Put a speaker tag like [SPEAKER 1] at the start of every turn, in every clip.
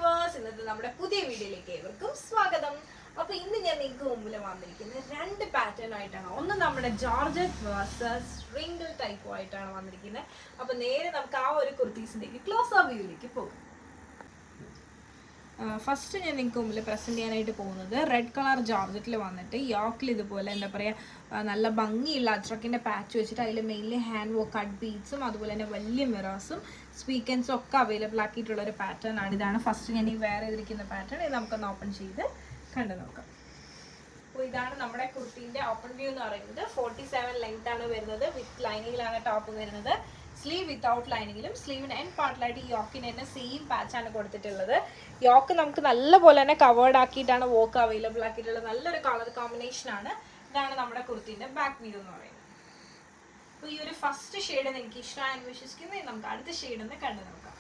[SPEAKER 1] viewers, ഇന്നത്തെ നമ്മുടെ പുതിയ വീഡിയോയിലേക്ക് ഏവർക്കും സ്വാഗതം. അപ്പോൾ ഇന്ന് ഞാൻ നിങ്ങൾക്ക് മുമ്പിൽ വന്നിരിക്കുന്നത് രണ്ട് പാറ്റേൺ ആയിട്ടാണ്. ഒന്ന് നമ്മുടെ ജോർജറ്റ് വേഴ്സസ് റിംഗിൾ ടൈപ്പ് ആയിട്ടാണ് വന്നിരിക്കുന്നത്. അപ്പോൾ നേരെ നമുക്ക് ആ ഒരു കുർത്തീസിലേക്ക് ക്ലോസ് അപ്പ് വ്യൂയിലേക്ക് പോകും. ഫസ്റ്റ് ഞാൻ നിങ്ങൾക്ക് മുമ്പിൽ പ്രസൻറ്റ് ചെയ്യാനായിട്ട് പോകുന്നത് റെഡ് കളർ ജോർജറ്റിൽ വന്നിട്ട് യോക്കിൽ ഇതുപോലെ എന്താ പറയുക നല്ല ഭംഗിയുള്ള അജ്രക്കിൻ്റെ പാച്ച് വെച്ചിട്ട് അതിൽ മെയിൻലി ഹാൻഡ് വർക്ക് കട്ട് ബീഡ്സും അതുപോലെ തന്നെ വലിയ മിറേഴ്സും സ്വീക്കൻസും ഒക്കെ അവൈലബിൾ ആക്കിയിട്ടുള്ളൊരു പാറ്റേൺ ആണ്. ഇതാണ് ഫസ്റ്റ് ഞാൻ ഈ വെയർ ചെയ്തിരിക്കുന്ന പാറ്റേൺ. ഇത് നമുക്കൊന്ന് ഓപ്പൺ ചെയ്ത് കണ്ടു നോക്കാം. അപ്പോൾ ഇതാണ് നമ്മുടെ കുർത്തീൻ്റെ ഓപ്പൺ വ്യൂ എന്ന് പറയുന്നത്. 47 ലെങ്ത് ആണ് വരുന്നത്. വിത്ത് ലൈനിങ്ങിലാണ് ടോപ്പ് വരുന്നത്. സ്ലീവ് വിത്തൗട്ട് ലൈനിങ്ങിലും സ്ലീവിന് എൻഡ് പാർട്ടിലായിട്ട് യോക്കിന് തന്നെ സെയിം പാച്ചാണ് കൊടുത്തിട്ടുള്ളത്. യോക്ക് നമുക്ക് നല്ലപോലെ തന്നെ കവേർഡ് ആക്കിയിട്ടാണ് വോക്ക് അവൈലബിൾ ആക്കിയിട്ടുള്ളത്. നല്ലൊരു കളർ കോമ്പിനേഷൻ ആണ്. ഇതാണ് നമ്മുടെ കുർത്തീൻ്റെ ബാക്ക് വ്യൂ എന്ന് പറയുന്നത്. അപ്പോൾ ഈ ഒരു ഫസ്റ്റ് ഷെയ്ഡ് എനിക്ക് ഇഷ്ടമായെന്ന് വിശ്വസിക്കുന്നത്. നമുക്ക് അടുത്ത ഷെയ്ഡ് ഒന്ന് കണ്ടു നോക്കാം.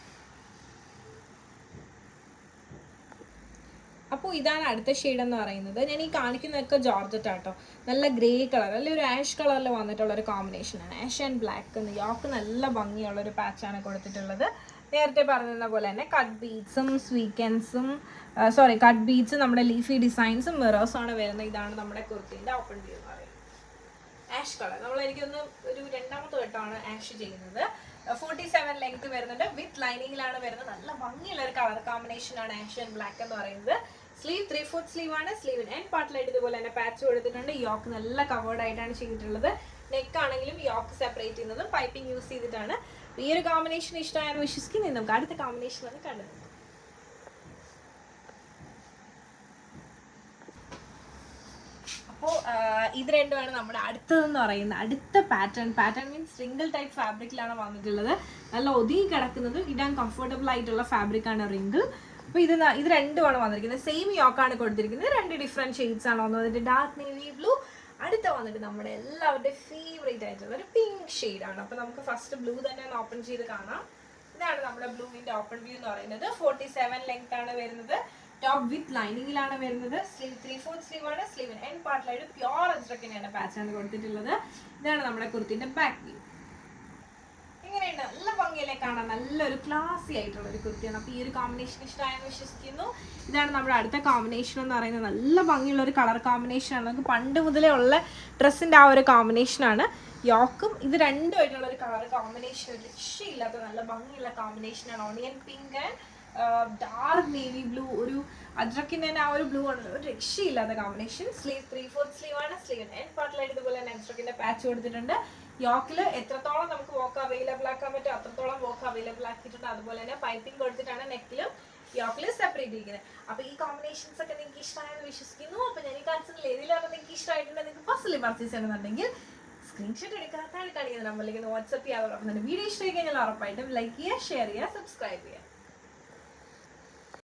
[SPEAKER 1] അപ്പോൾ ഇതാണ് അടുത്ത ഷെയ്ഡ് എന്ന് പറയുന്നത്. ഞാൻ ഈ കാണിക്കുന്നതൊക്കെ ജോർജറ്റ് ആട്ടോ. നല്ല ഗ്രേ കളർ അല്ലെ ഒരു ആഷ് കളറിൽ വന്നിട്ടുള്ളൊരു കോമ്പിനേഷനാണ്. ആഷ് ആൻഡ് ബ്ലാക്ക് എന്ന് യോക്ക് നല്ല ഭംഗിയുള്ളൊരു പാച്ചാണ് കൊടുത്തിട്ടുള്ളത്. നേരത്തെ പറഞ്ഞിരുന്ന പോലെ തന്നെ കട്ട് ബീഡ്സും സ്വീക്കൻസും കട്ട് ബീഡ്സും നമ്മുടെ ലീഫി ഡിസൈൻസും മിറേഴ്സും ആണ് വരുന്നത്. ഇതാണ് നമ്മുടെ കുർത്തീൻ്റെ ഓപ്പൺ വ്യൂ എന്ന് പറയുന്നത്. ആഷ് കളർ എനിക്കൊന്ന് ഒരു രണ്ടാമത്തെ വട്ടമാണ് ആഷ് ചെയ്യുന്നത്. 47 ലെങ്ത് വരുന്നുണ്ട്. വിത്ത് ലൈനിങ്ങിലാണ് വരുന്നത്. നല്ല ഭംഗിയുള്ള ഒരു കളർ കോമ്പിനേഷനാണ് ആഷ് ആൻഡ് ബ്ലാക്ക് എന്ന് പറയുന്നത്. സ്ലീവ് 3/4 സ്ലീവ് ആണ്. സ്ലീവിന് എൻഡ് പാർട്ടിലായിട്ട് ഇതുപോലെ തന്നെ പാച്ച് കൊടുത്തിട്ടുണ്ട്. യോക്ക് നല്ല കവേർഡ് ആയിട്ടാണ് ചെയ്തിട്ടുള്ളത്. നെക്ക് ആണെങ്കിലും യോക്ക് സെപ്പറേറ്റ് ചെയ്യുന്നതും പൈപ്പിംഗ് യൂസ് ചെയ്തിട്ടാണ്. ഈ ഒരു കോമ്പിനേഷൻ ഇഷ്ടമായെന്ന് വിശ്വസിക്കുന്നത്. നമുക്ക് അടുത്ത കോമ്പിനേഷൻ ആണ് കണ്ടത്. അപ്പോൾ ഇത് രണ്ടുമാണ് നമ്മുടെ അടുത്തതെന്ന് പറയുന്നത്. അടുത്ത പാറ്റേൺ മീൻസ് റിംഗിൾ ടൈപ്പ് ഫാബ്രിക്കിലാണ് വന്നിട്ടുള്ളത്. നല്ല ഒതുങ്ങി കിടക്കുന്നത്, ഇടാൻ കംഫർട്ടബിൾ ആയിട്ടുള്ള ഫാബ്രിക്കാണ് റിംഗിൾ. അപ്പോൾ ഇത് രണ്ടുമാണ് വന്നിരിക്കുന്നത്. സെയിം യോക്കാണ് കൊടുത്തിരിക്കുന്നത്. രണ്ട് ഡിഫറെൻറ്റ് ഷെയ്ഡ്സ് ആണ്. ഒന്ന് വന്നിട്ട് ഡാർക്ക് നേവി ബ്ലൂ, അടുത്ത വന്നിട്ട് നമ്മുടെ എല്ലാവരുടെയും ഫേവറേറ്റ് ആയിട്ടുള്ള ഒരു പിങ്ക് ഷെയ്ഡാണ്. അപ്പോൾ നമുക്ക് ഫസ്റ്റ് ബ്ലൂ തന്നെ ഒന്ന് ഓപ്പൺ ചെയ്ത് കാണാം. ഇതാണ് നമ്മുടെ ബ്ലൂവിൻ്റെ ഓപ്പൺ വ്യൂ എന്ന് പറയുന്നത്. 47 ലെങ്ത് ആണ് വരുന്നത്. ടോപ്പ് വിത്ത് ലൈനിങ്ങിലാണ് വരുന്നത്. സ്ലീവ് 3/4 സ്ലീവ് ആണ്. സ്ലീവിന് എൻഡ് പാർട്ടിലായിട്ട് പ്യോർ അജ്രക്കിനാണ് പാച്ചാണ് കൊടുത്തിട്ടുള്ളത്. ഇതാണ് നമ്മുടെ കുർത്തിന്റെ ബാക്ക് വ്യൂ. എങ്ങനെയുണ്ട്? നല്ല ഭംഗിയിലെ കാണാൻ നല്ലൊരു ക്ലാസി ആയിട്ടുള്ള ഒരു കുർത്തിയാണ്. അപ്പോൾ ഈ ഒരു കോമ്പിനേഷൻ ഇഷ്ടമായെന്ന് വിശ്വസിക്കുന്നു. ഇതാണ് നമ്മുടെ അടുത്ത കോമ്പിനേഷൻ എന്ന് പറയുന്നത്. നല്ല ഭംഗിയുള്ള ഒരു കളർ കോമ്പിനേഷനാണ്. നമുക്ക് പണ്ട് മുതലേ ഉള്ള ഡ്രസ്സിൻ്റെ ആ ഒരു കോമ്പിനേഷനാണ്. യോക്കും ഇത് രണ്ടുമായിട്ടുള്ള ഒരു കളർ കോമ്പിനേഷൻ രക്ഷയില്ലാത്ത നല്ല ഭംഗിയുള്ള കോമ്പിനേഷനാണ്. Onion pink and dark navy blue, ഒരു അജ്രക്കിൻ്റെ തന്നെ ആ ഒരു ബ്ലൂ ആണ്. ഒരു രക്ഷയില്ലാത്ത കോമ്പിനേഷൻ. സ്ലീവ് 3/4 സ്ലീവ് ആണ്. സ്ലീവിന് എൻഡ് പാർട്ടിലായിട്ട് ഇതുപോലെ തന്നെ അജ്രക്കിൻ്റെ പാച്ച് കൊടുത്തിട്ടുണ്ട്. യോക്കിൽ എത്രത്തോളം നമുക്ക് വോക്ക് അവൈലബിൾ ആക്കാൻ പറ്റും അത്രത്തോളം വോക്ക് അവൈലബിൾ ആക്കിയിട്ടുണ്ട്. അതുപോലെ തന്നെ പൈപ്പിംഗ് കൊടുത്തിട്ടാണ് നെക്കിലും യോക്കിൽ സെപ്പറേറ്റ് ഇരിക്കുന്നത്. അപ്പോൾ ഈ കോമ്പിനേഷൻസ് ഒക്കെ നിങ്ങൾക്ക് ഇഷ്ടമായെന്ന് വിശ്വസിക്കുന്നു. അപ്പോൾ ഞാൻ ഈ കാണിച്ചതിൽ ഏതിലാണ് നിങ്ങൾക്ക് ഇഷ്ടമായിട്ടുണ്ട് നിങ്ങൾക്ക് പേഴ്സണലി പർച്ചേസ് ചെയ്യണമെന്നുണ്ടെങ്കിൽ സ്ക്രീൻഷോട്ട് എടുക്കാത്ത കാണിക്കുന്ന നമ്പറിലേക്ക് വാട്സ്ആപ്പ് ചെയ്യാറുണ്ട്. വീഡിയോ ഇഷ്ടമായി കഴിഞ്ഞാൽ ഉറപ്പായിട്ടും ലൈക്ക് ചെയ്യുക, ഷെയർ ചെയ്യുക, സബ്സ്ക്രൈബ് ചെയ്യുക.